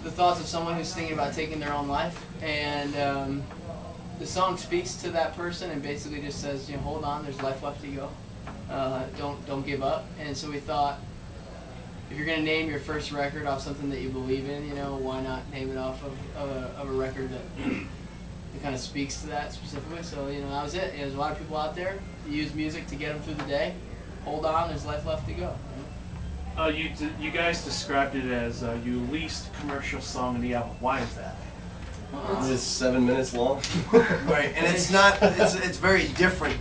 the thoughts of someone who's thinking about taking their own life, and the song speaks to that person and basically just says, you know, hold on, there's life left to go. Don't give up. And so we thought, if you're going to name your first record off something that you believe in, you know, why not name it off of a record that kind of speaks to that specifically. So, you know, that was it. There's a lot of people out there that use music to get them through the day. Hold on, there's life left to go. You guys described it as your least commercial song in the album. Why is that? It's 7 minutes long. Right, and it's not. It's very different,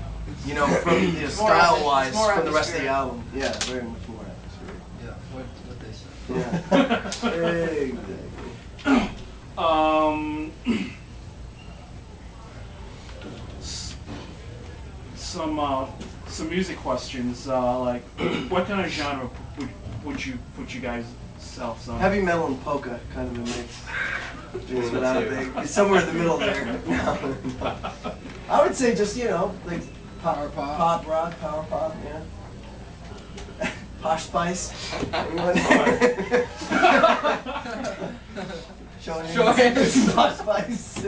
you know, from style-wise from the rest of the album. Yeah, very much more atmospheric. Yeah, what they said. Yeah, exactly. Some music questions. Like, what kind of genre would you put you guys selves on? Heavy metal and polka, kind of a mix. Just what I think. It's somewhere in the middle there. No. I would say just, you know, like Power pop. pop rock, power pop, yeah. Posh Spice. Show hands. Posh Spice.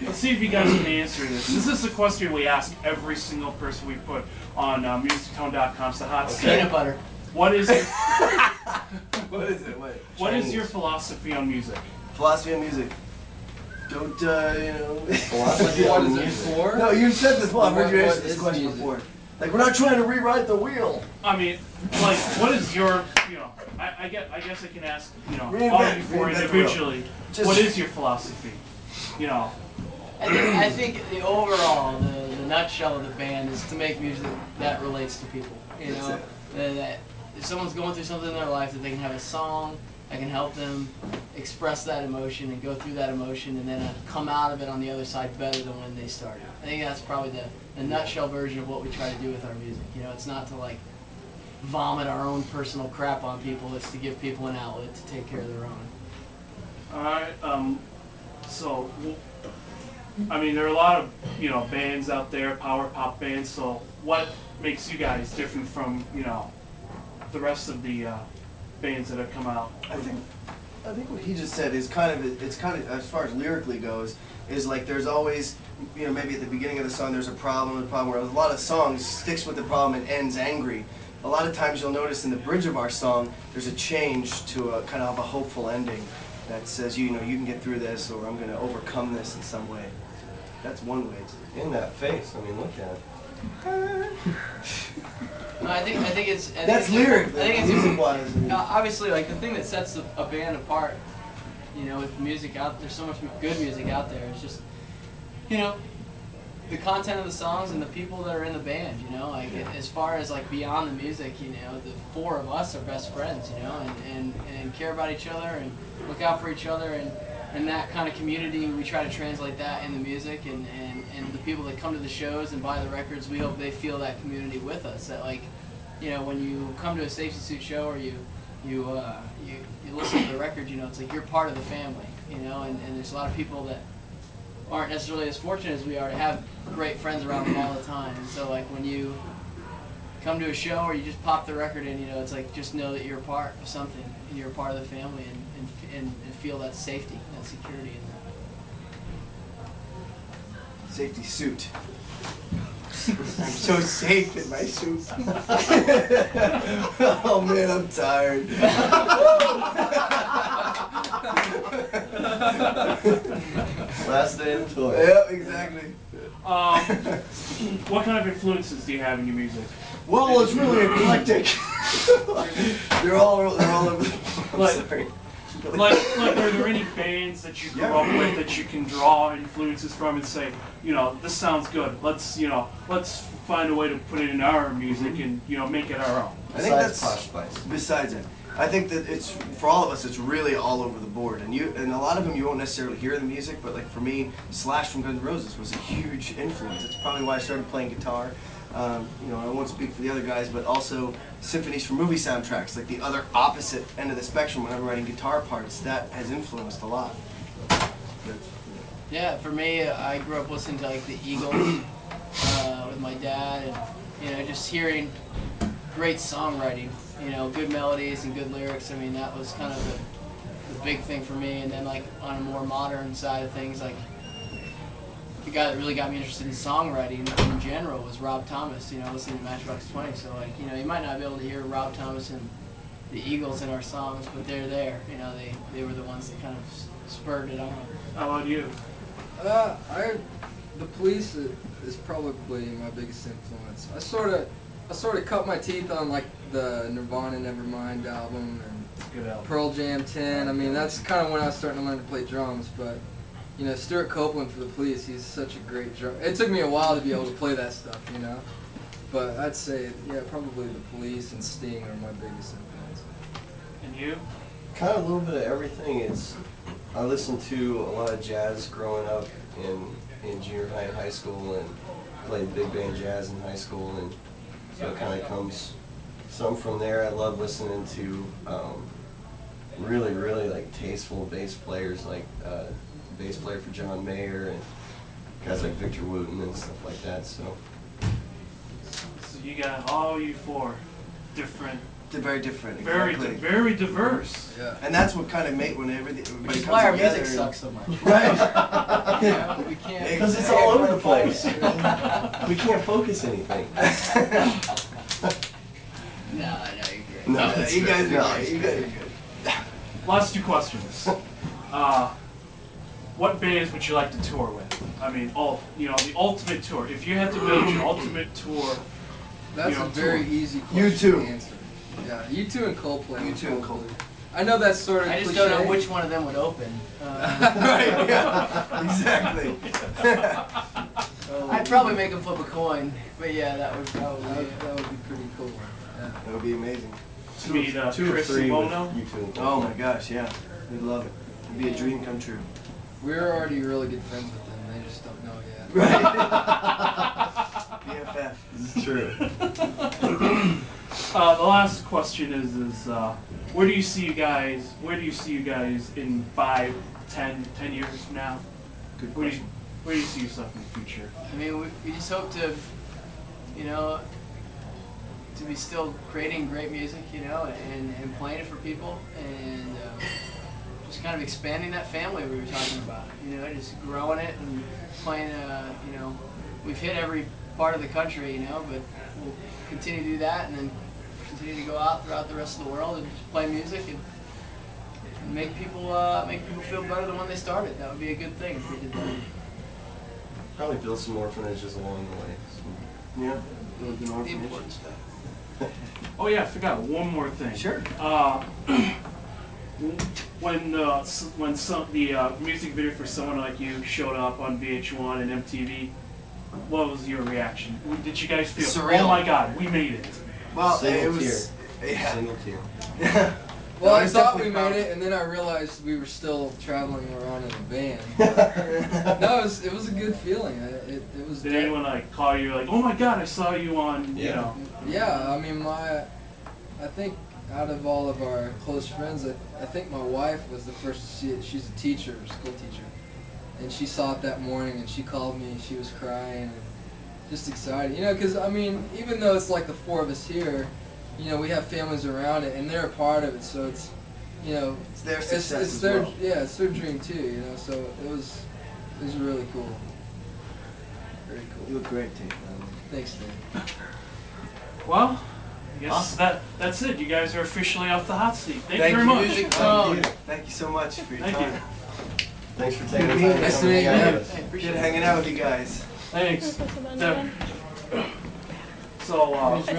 Let's see if you guys can answer this. This is the question we ask every single person we put on musictone.com. It's the hot seat. Peanut butter. What is it? What is it? What is your philosophy on music? Philosophy of music. Don't, you know. Philosophy What on is it music. for? No, you said this one. I've heard you What answer this is question music? before. Like, we're not trying to rewrite the wheel. I mean, like, what is your, you know, I guess I can ask, you know, all Reinvent- of you four reinvent the individually, Just- what is your philosophy? You know, I think the overall, the nutshell of the band is to make music that relates to people. You know, that if someone's going through something in their life, that they can have a song that can help them express that emotion and go through that emotion and then come out of it on the other side better than when they started. I think that's probably the nutshell version of what we try to do with our music. You know, it's not to like vomit our own personal crap on people. It's to give people an outlet to take care of their own. all right. So, I mean, there are a lot of, you know, bands out there, power pop bands. So, what makes you guys different from, you know, the rest of the bands that have come out? I think what he just said is kind of, it's kind of, as far as lyrically goes, is like there's always, you know, maybe at the beginning of the song there's a problem where a lot of songs sticks with the problem and ends angry. A lot of times you'll notice in the bridge of our song there's a change to a kind of a hopeful ending that says, you know, you can get through this, or I'm going to overcome this in some way. That's one way to. In that face, I mean, look at it. No, I think it's. That's lyric. I think it's music-wise. obviously like the thing that sets a band apart. You know, with music out, there's so much good music out there. It's just, you know, the content of the songs and the people that are in the band. You know, like as far as like beyond the music, you know, the four of us are best friends. You know, and care about each other and look out for each other and that kind of community. We try to translate that in the music and the people that come to the shows and buy the records. We hope they feel that community with us. That like, you know, when you come to a SafetySuit show or you listen to the record, you know, it's like you're part of the family, you know, and there's a lot of people that aren't necessarily as fortunate as we are to have great friends around them all the time. And so like when you come to a show or you just pop the record in, you know, it's like just know that you're a part of something and you're a part of the family and feel that safety, that security in that. SafetySuit. I'm so safe in my suit. Oh man, I'm tired. Last day in the tour. Yeah, exactly. What kind of influences do you have in your music? Well, it's really eclectic. they're all over the place. Sorry. Like, are there any bands that you grew up with that you can draw influences from and say, you know, this sounds good. Let's find a way to put it in our music and, you know, make it our own. I think that's Posh Spice. besides it. I think that it's for all of us. It's really all over the board, and a lot of them you won't necessarily hear the music. But like for me, Slash from Guns N' Roses was a huge influence. It's probably why I started playing guitar. You know, I won't speak for the other guys, but also symphonies from movie soundtracks, like the other opposite end of the spectrum when I'm writing guitar parts, that has influenced a lot. Yeah, for me, I grew up listening to like the Eagles with my dad, and you know, just hearing great songwriting, you know, good melodies and good lyrics. I mean, that was kind of the big thing for me. And then like on a more modern side of things, like the guy that really got me interested in songwriting in general was Rob Thomas. You know, listening to Matchbox 20. So like, you know, you might not be able to hear Rob Thomas and the Eagles in our songs, but they're there. You know, they were the ones that kind of spurred it on. How about you? The Police is probably my biggest influence. I sort of cut my teeth on like the Nirvana Nevermind album and Good album. Pearl Jam 10. I mean, that's kind of when I was starting to learn to play drums. But you know, Stuart Copeland for the Police, he's such a great drummer. It took me a while to be able to play that stuff, you know. But I'd say, yeah, probably the Police and Sting are my biggest influence. And you? Kind of a little bit of everything. I listened to a lot of jazz growing up in junior high and high school, and played big band jazz in high school, and so it kind of comes some from there. I love listening to really like tasteful bass players, like bass player for John Mayer and guys like Victor Wooten and stuff like that. So you got all you four different. They're very different. Very, Exactly. very diverse. Yeah. And that's what kind of made when everybody Which is comes why our together. music sucks so much. Right. Yeah, we can't. because it's all over the place. We can't focus anything. No, you're great. No, Yeah, it's you guys good. are No, great. it's You good. guys are good. Last two questions. What bands would you like to tour with? I mean, the ultimate tour. If you had to build your ultimate tour, That's you know, a very tour. easy question You too. to answer. Yeah, U2 and Coldplay. U2 and probably. Coldplay. I know that's sort of I just cliche. don't know which one of them would open. Right, yeah, exactly. I'd probably make them flip a coin, but yeah, that would probably. That would be pretty cool. Yeah. That would be amazing. to meet Two or Chris three with Bono. you two and Oh my gosh, yeah. We'd love it. It'd be a dream come true. We're already really good friends with them. They just don't know yet. Right. BFF. This is true. The last question is where do you see you guys? Where do you see you guys in 5, 10 years from now? Good Where do question. you see yourself in the future? I mean, we just hope to, you know, to be still creating great music, you know, and playing it for people, and just kind of expanding that family we were talking about, you know, just growing it and playing, you know, we've hit every part of the country, you know, but we'll continue to do that, and then continue to go out throughout the rest of the world and just play music and make people feel better than when they started. That would be a good thing if we did that. Probably build some orphanages along the way. Yeah. Build an The orphanage. important stuff. Oh yeah, I forgot one more thing. Sure. When the music video for Someone Like You showed up on VH1 and MTV, what was your reaction? Did you guys feel, Surreal. oh my God, we made it? Well, Single it was. Yeah. Single tier. Well, No, I it's thought we definitely made it, and then I realized we were still traveling around in a van. No, it was a good feeling. It was. Did anyone like call you like, oh my God, I saw you on, you Yeah. know? Yeah, I mean, I think out of all of our close friends, I think my wife was the first to see it. She's a teacher, school teacher, and she saw it that morning, and she called me. She was crying and just excited, you know, because I mean, even though it's like the four of us here, you know, we have families around it, and they're a part of it, so it's, you know, It's their success it's as their well. yeah, it's their dream too, you know. So it was really cool. Very You cool. look great, Tate. Thanks, Dave. Well, I guess Awesome. that's it. You guys are officially off the hot seat. Thank you Thank very you. much. Music Thank you. phone. Thank you so much for your Thank time. you. Thanks for taking the time to Nice come to meet hang out you. with us. Hey, appreciate Good it. hanging out with you guys. Thanks. This was So,